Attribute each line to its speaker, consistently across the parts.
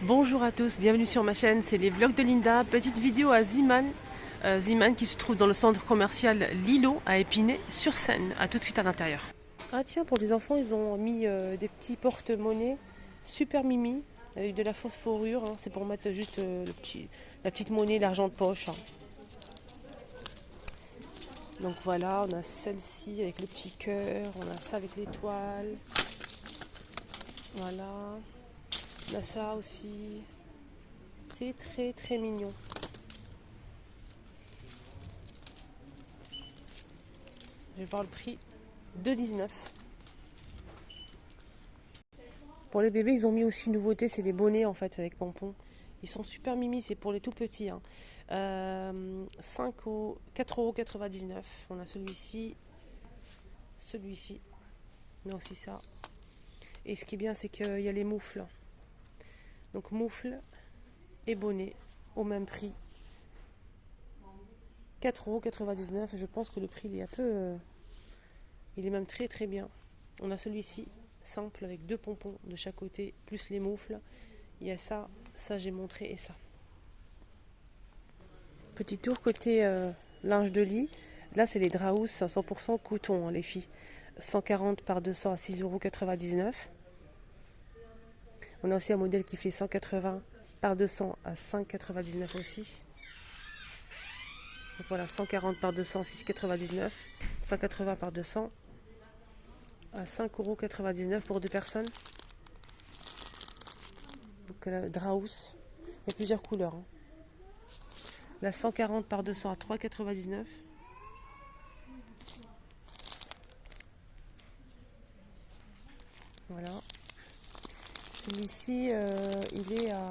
Speaker 1: Bonjour à tous, bienvenue sur ma chaîne, c'est les vlogs de Linda. Petite vidéo à Ziman. Ziman qui se trouve dans le centre commercial Lilo à Épinay-sur-Seine. A tout de suite à l'intérieur. Ah tiens, pour les enfants, ils ont mis des petits porte-monnaies super mimi avec de la fausse fourrure. Hein. C'est pour mettre juste la petite monnaie, l'argent de poche. Hein. Donc voilà, on a celle-ci avec le petit cœur, on a ça avec l'étoile. Voilà, on a ça aussi. C'est très très mignon. Je vais voir le prix, 2,19 €. Pour les bébés, ils ont mis aussi une nouveauté, c'est des bonnets en fait avec pompons. Ils sont super mimi, c'est pour les tout petits. Hein. 4,99 €. On a celui-ci, on a aussi ça. Et ce qui est bien, c'est qu'il y a les moufles. Donc moufles et bonnets au même prix. 4,99 €. Je pense que le prix il est un peu... il est même très très bien. On a celui-ci, simple, avec 2 pompons de chaque côté, plus les moufles. Il y a ça j'ai montré, et ça. Petit tour côté linge de lit. Là, c'est les Draus 100% coton, hein, les filles. 140 par 200 à 6,99 €. On a aussi un modèle qui fait 180 par 200 à 5,99 € aussi. Donc voilà, 140 par 200, 6,99 €. 180 par 200 à 5,99 € pour 2 personnes. Donc la Draus, il y a plusieurs couleurs. Hein. La 140 par 200 à 3,99 €. Voilà. Celui-ci, il est à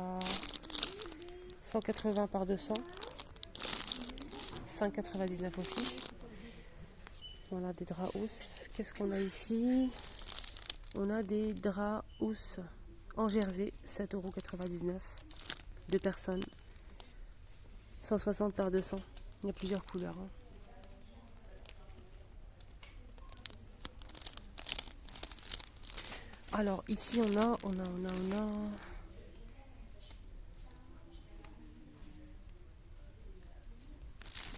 Speaker 1: 180 par 200. 5,99 € aussi. On a des draps housses. Qu'est-ce qu'on a ici? On a des draps housses en jersey, 7,99 €. 2 personnes. 160 par 200. Il y a plusieurs couleurs. Hein. Alors ici on a.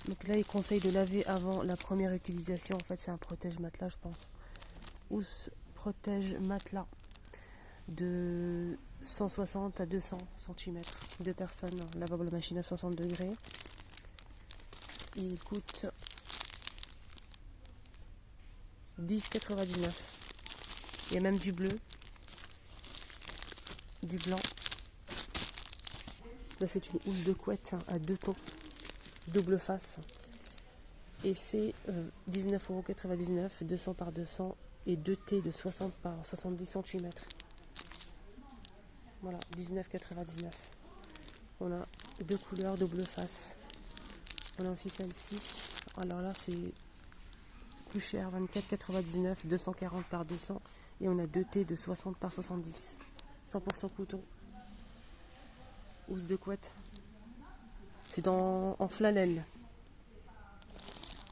Speaker 1: Donc là il conseille de laver avant la première utilisation. En fait c'est un protège matelas je pense. Housse protège matelas de 160 à 200 cm. 2 personnes. Lavable machine à 60 degrés. Il coûte 10,99 €. Il y a même du bleu, du blanc. Là, c'est une housse de couette à 2 tons, double face. Et c'est 19,99 €, 200 par 200 et 2 T de 60 par 70 cm. Voilà, 19,99 €. On a 2 couleurs, double face. On a aussi celle-ci. Alors là, c'est plus cher, 24,99 €, 240 par 200. Et on a 2 T de 60 par 70. 100% coton. Housse de couette. C'est en flanelle.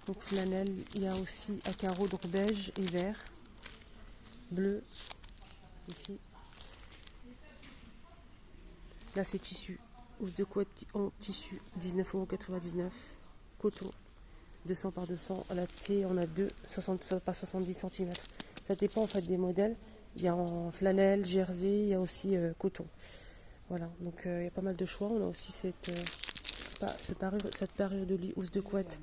Speaker 1: Donc flanelle, il y a aussi à carreaux, donc beige et vert. Bleu. Ici. Là c'est tissu. Housse de couette en tissu. 19,99 €. Coton. 200 par 200. À la T, on a 2, 60 par 70 cm. Ça dépend en fait des modèles. Il y a en flanelle, jersey, il y a aussi coton. Voilà, donc il y a pas mal de choix. On a aussi cette parure de lit housse de couette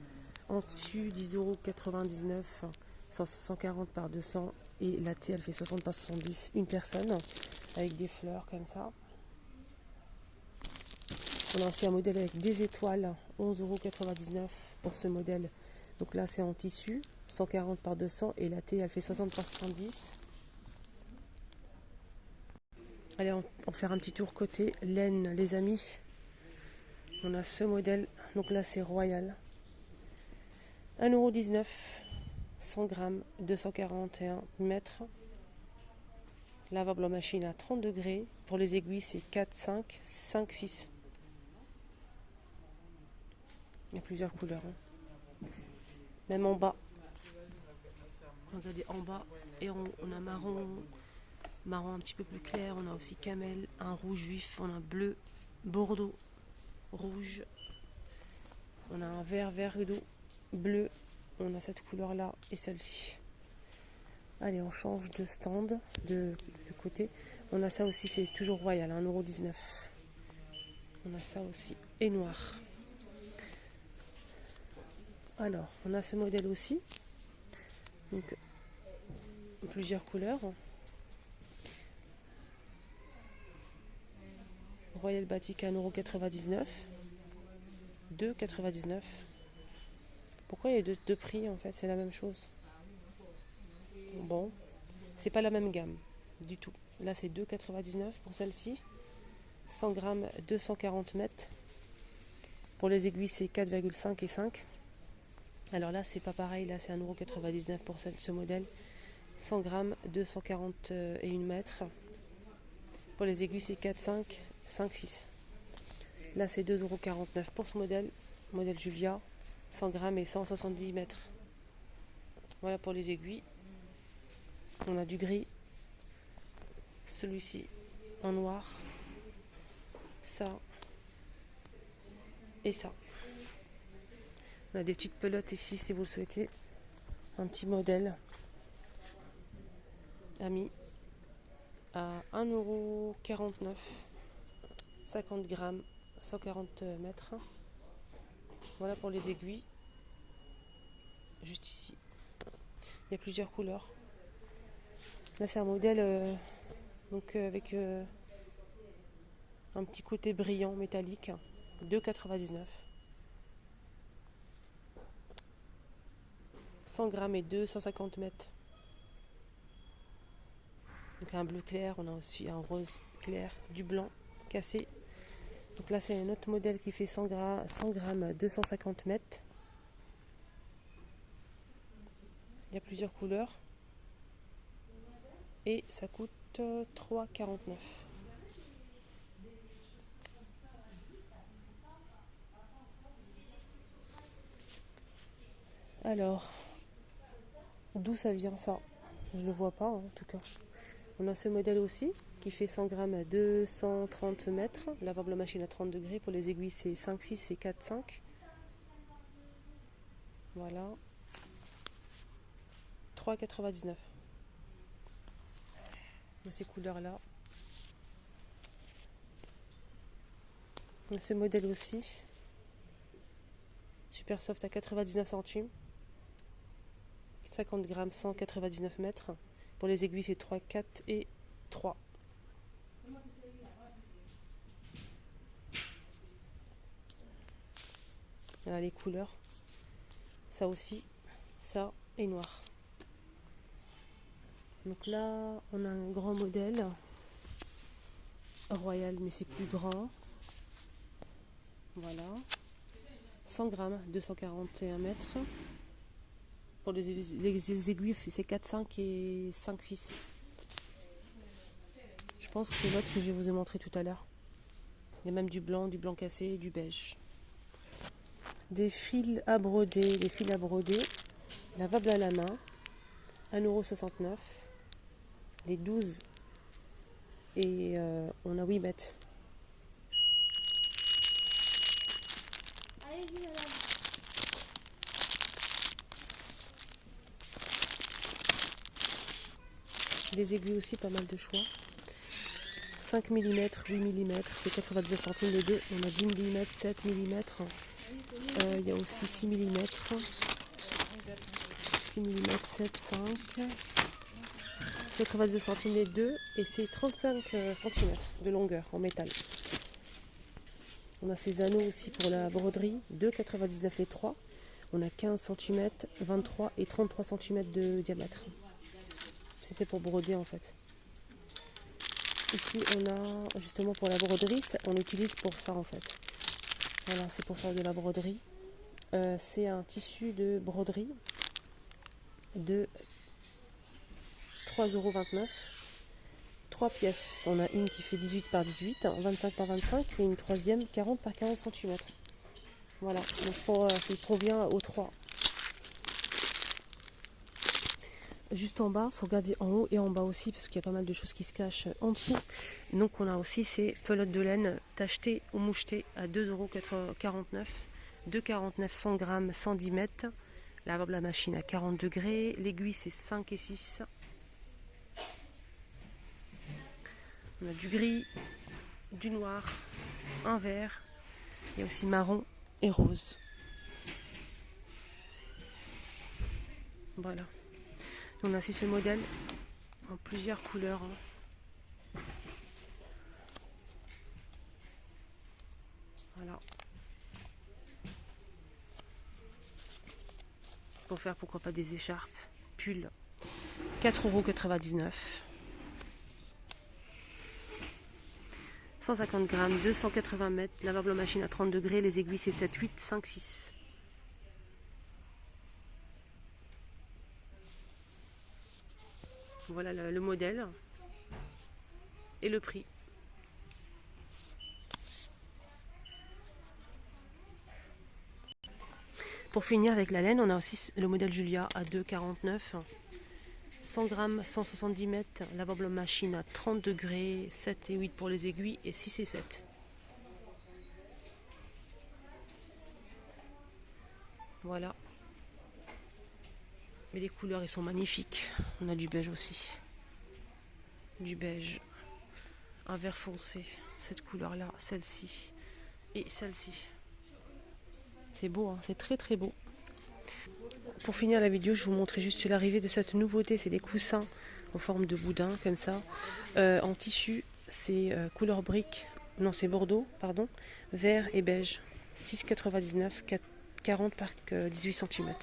Speaker 1: en tissu, 10,99 €, 140 par 200. Et la T, elle fait 60 par 70, une personne, avec des fleurs comme ça. On a aussi un modèle avec des étoiles, 11,99 € pour ce modèle. Donc là, c'est en tissu, 140 par 200. Et la T, elle fait 60 par 70. Allez, on va faire un petit tour côté laine, les amis. On a ce modèle, donc là c'est Royal. 1,19 €, 100 grammes, 241 mètres. Lavable en machine à 30 degrés. Pour les aiguilles, c'est 4, 5, 5, 6. Il y a plusieurs couleurs. Hein. Même en bas. Regardez en bas. Et on a marron, marron un petit peu plus clair. On a aussi camel, un rouge vif, on a un bleu, bordeaux, rouge. On a un vert, vert d'eau, bleu. On a cette couleur là et celle-ci. Allez, on change de stand, de côté. On a ça aussi, c'est toujours royal, 1,19 €. On a ça aussi, et noir. Alors, on a ce modèle aussi. Donc, plusieurs couleurs. Royal Batik à 1,99 €. 2,99 €. Pourquoi il y a deux prix en fait? C'est la même chose. Bon, c'est pas la même gamme du tout. Là, c'est 2,99 € pour celle-ci. 100 grammes, 240 mètres. Pour les aiguilles, c'est 4,5 et 5. Alors là, c'est pas pareil. Là, c'est 1,99 € pour ce modèle. 100 grammes, 241 mètres. Pour les aiguilles, c'est 4, 5, 5, 6. Là, c'est 2,49 € pour ce modèle. Modèle Julia, 100 grammes et 170 mètres. Voilà pour les aiguilles. On a du gris. Celui-ci en noir. Ça. Et ça. On a des petites pelotes ici si vous le souhaitez. Un petit modèle. Ami. À 1,49 €. 50 grammes. 140 mètres. Voilà pour les aiguilles. Juste ici. Il y a plusieurs couleurs. Là, c'est un modèle avec un petit côté brillant, métallique. 2,99 €. 100 grammes et 250 mètres. Donc un bleu clair, on a aussi un rose clair, du blanc cassé. Donc là, c'est un autre modèle qui fait 100 grammes, 250 mètres. Il y a plusieurs couleurs. Et ça coûte 3,49 €. Alors, d'où ça vient ça? Je ne le vois pas en tout cas. On a ce modèle aussi qui fait 100 grammes, 230 mètres. Lavable à machine à 30 degrés. Pour les aiguilles, c'est 5, 6 et 4, 5. Voilà. 3,99 €. Ces couleurs-là. On a ce modèle aussi. Super soft à 99 centimes. 50 grammes, 199 mètres. Pour les aiguilles, c'est 3, 4 et 3. Voilà les couleurs. Ça aussi, ça et noir. Donc là, on a un grand modèle. Royal, mais c'est plus grand. Voilà. 100 grammes, 241 mètres. Pour les aiguilles, c'est 4, 5 et 5, 6. Je pense que c'est l'autre que je vous ai montré tout à l'heure. Il y a même du blanc cassé et du beige. Des fils à broder, lavables à la main, 1,69 €. Les 12 et on a 8 mètres. Des aiguilles aussi, pas mal de choix. 5 mm, 8 mm, c'est 99 centimes les deux. On a 10 mm, 7 mm. Il y a aussi 6 mm. 6 mm, 7, 5. 99 centimes les deux. Et c'est 35 cm de longueur en métal. On a ces anneaux aussi pour la broderie. 2,99 les 3. On a 15 cm, 23 et 33 cm de diamètre. C'est pour broder en fait. Ici on a justement pour la broderie, on l'utilise pour ça en fait. Voilà, c'est pour faire de la broderie. C'est un tissu de broderie de 3,29 €. 3 pièces. On a une qui fait 18 par 18, 25 par 25 et une troisième 40 par 40 cm. Voilà, donc il provient aux 3. Juste en bas, il faut regarder en haut et en bas aussi parce qu'il y a pas mal de choses qui se cachent en dessous. Donc on a aussi ces pelotes de laine tachetées ou mouchetées à 2,49 €, 2,49 100 grammes, 110 mètres. Lavable à machine à 40 degrés. L'aiguille c'est 5 et 6. On a du gris, du noir, un vert. Il y a aussi marron et rose. Voilà. On a aussi ce modèle en plusieurs couleurs. Voilà. Pour faire pourquoi pas des écharpes, pulls. 4,99 €. 150 grammes, 280 mètres, lavable en machine à 30 degrés, les aiguilles c'est 7, 8, 5, 6. Voilà le modèle et le prix. Pour finir avec la laine, on a aussi le modèle Julia à 2,49 €. 100 grammes, 170 mètres, lavable en machine à 30 degrés, 7 et 8 pour les aiguilles et 6 et 7. Voilà. Mais les couleurs, ils sont magnifiques. On a du beige aussi. Du beige. Un vert foncé. Cette couleur-là, celle-ci. Et celle-ci. C'est beau, hein, c'est très très beau. Pour finir la vidéo, je vous montrer juste l'arrivée de cette nouveauté. C'est des coussins en forme de boudin, comme ça. En tissu, c'est couleur brique. Non, c'est bordeaux, pardon. Vert et beige. 6,99, 40 par 18 cm.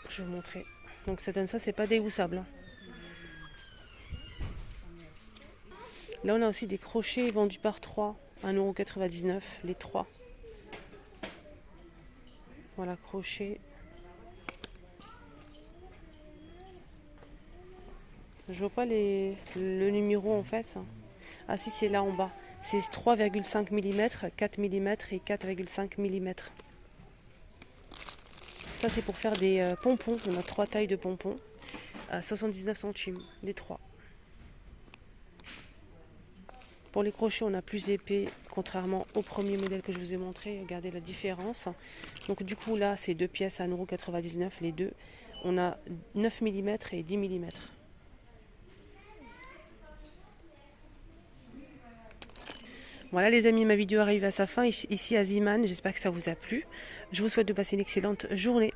Speaker 1: Je vais vous montrer. Donc ça donne ça, c'est pas déhoussable. Hein. Là, on a aussi des crochets vendus par 3, 1,99 €, les 3. Voilà, crochet. Je vois pas le numéro en fait. Ah si, c'est là en bas. C'est 3,5 mm, 4 mm et 4,5 mm. Ça, c'est pour faire des pompons. On a 3 tailles de pompons à 79 centimes, les 3. Pour les crochets, on a plus épais, contrairement au premier modèle que je vous ai montré. Regardez la différence. Donc du coup, là, c'est 2 pièces à 1,99 €, les deux. On a 9 mm et 10 mm. Voilà les amis, ma vidéo arrive à sa fin ici à Zeeman. J'espère que ça vous a plu. Je vous souhaite de passer une excellente journée.